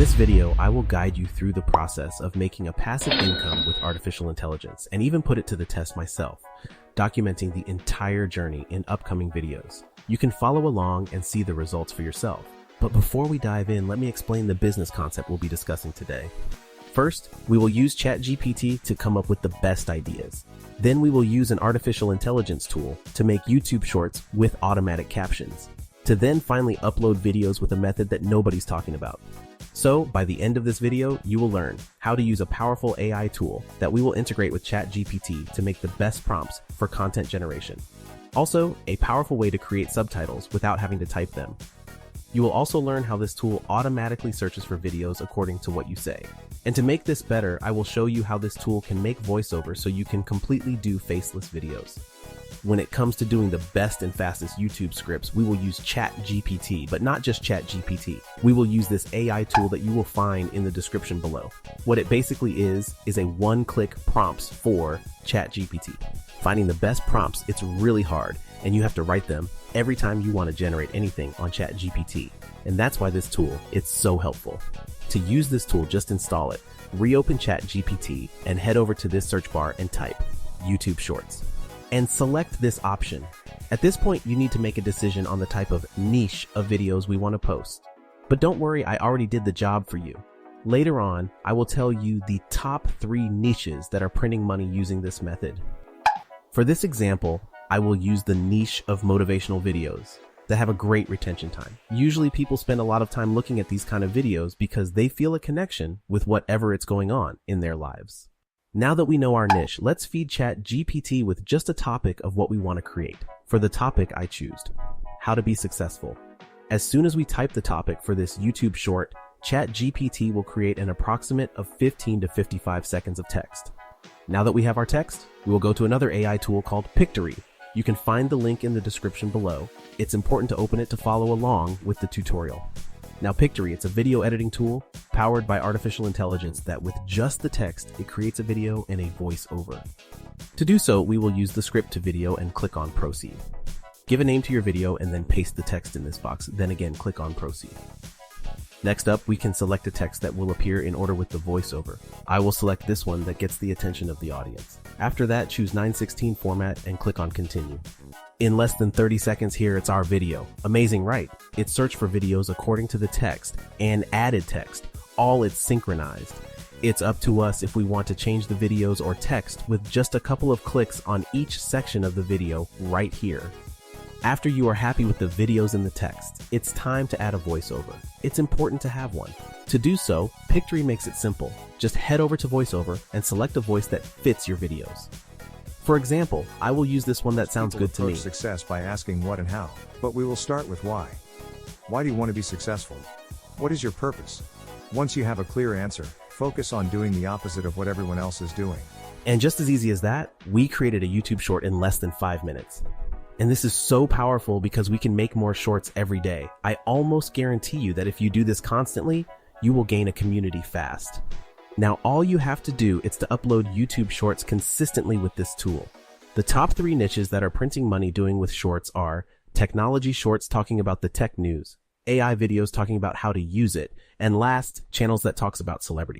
this video, I will guide you through the process of making a passive income with artificial intelligence and even put it to the test myself, documenting the entire journey in upcoming videos. You can follow along and see the results for yourself. But before we dive in, let me explain the business concept we'll be discussing today. First, we will use ChatGPT to come up with the best ideas. Then we will use an artificial intelligence tool to make YouTube shorts with automatic captions, to then finally upload videos with a method that nobody's talking about. So by the end of this video, you will learn how to use a powerful AI tool that we will integrate with ChatGPT to make the best prompts for content generation. Also, a powerful way to create subtitles without having to type them. You will also learn how this tool automatically searches for videos according to what you say. And to make this better, I will show you how this tool can make voiceover so you can completely do faceless videos. When it comes to doing the best and fastest YouTube scripts, we will use ChatGPT, but not just ChatGPT. We will use this AI tool that you will find in the description below. What it basically is a one-click prompts for ChatGPT. Finding the best prompts, it's really hard, and you have to write them every time you want to generate anything on ChatGPT. And that's why this tool, it's so helpful. To use this tool, just install it, reopen ChatGPT, and head over to this search bar and type YouTube Shorts. And select this option. At this point, you need to make a decision on the type of niche of videos we want to post. But don't worry, I already did the job for you. Later on, I will tell you the top 3 niches that are printing money using this method. For this example, I will use the niche of motivational videos that have a great retention time. Usually people spend a lot of time looking at these kind of videos because they feel a connection with whatever it's going on in their lives. Now that we know our niche, let's feed ChatGPT with just a topic of what we want to create. For the topic I choose, how to be successful. As soon as we type the topic for this YouTube short, ChatGPT will create an approximate of 15 to 55 seconds of text. Now that we have our text, we will go to another AI tool called Pictory. You can find the link in the description below. It's important to open it to follow along with the tutorial. Now Pictory, it's a video editing tool powered by artificial intelligence that with just the text, it creates a video and a voiceover. To do so, we will use the script to video and click on proceed. Give a name to your video and then paste the text in this box, then again click on proceed. Next up, we can select a text that will appear in order with the voiceover. I will select this one that gets the attention of the audience. After that, choose 9:16 format and click on continue. In less than 30 seconds here, it's our video. Amazing, right? It searched for videos according to the text and added text. All it's synchronized. It's up to us if we want to change the videos or text with just a couple of clicks on each section of the video right here. After you are happy with the videos and the text, it's time to add a voiceover. It's important to have one. To do so, Pictory makes it simple. Just head over to voiceover and select a voice that fits your videos. For example, I will use this one that sounds good to me. Success by asking what and how, but we will start with why. Why do you want to be successful? What is your purpose? Once you have a clear answer, focus on doing the opposite of what everyone else is doing. And just as easy as that, we created a YouTube short in less than 5 minutes. And this is so powerful because we can make more shorts every day. I almost guarantee you that if you do this constantly, you will gain a community fast. Now, all you have to do is to upload YouTube shorts consistently with this tool. The top 3 niches that are printing money doing with shorts are technology shorts talking about the tech news, AI videos talking about how to use it, and last, channels that talks about celebrities.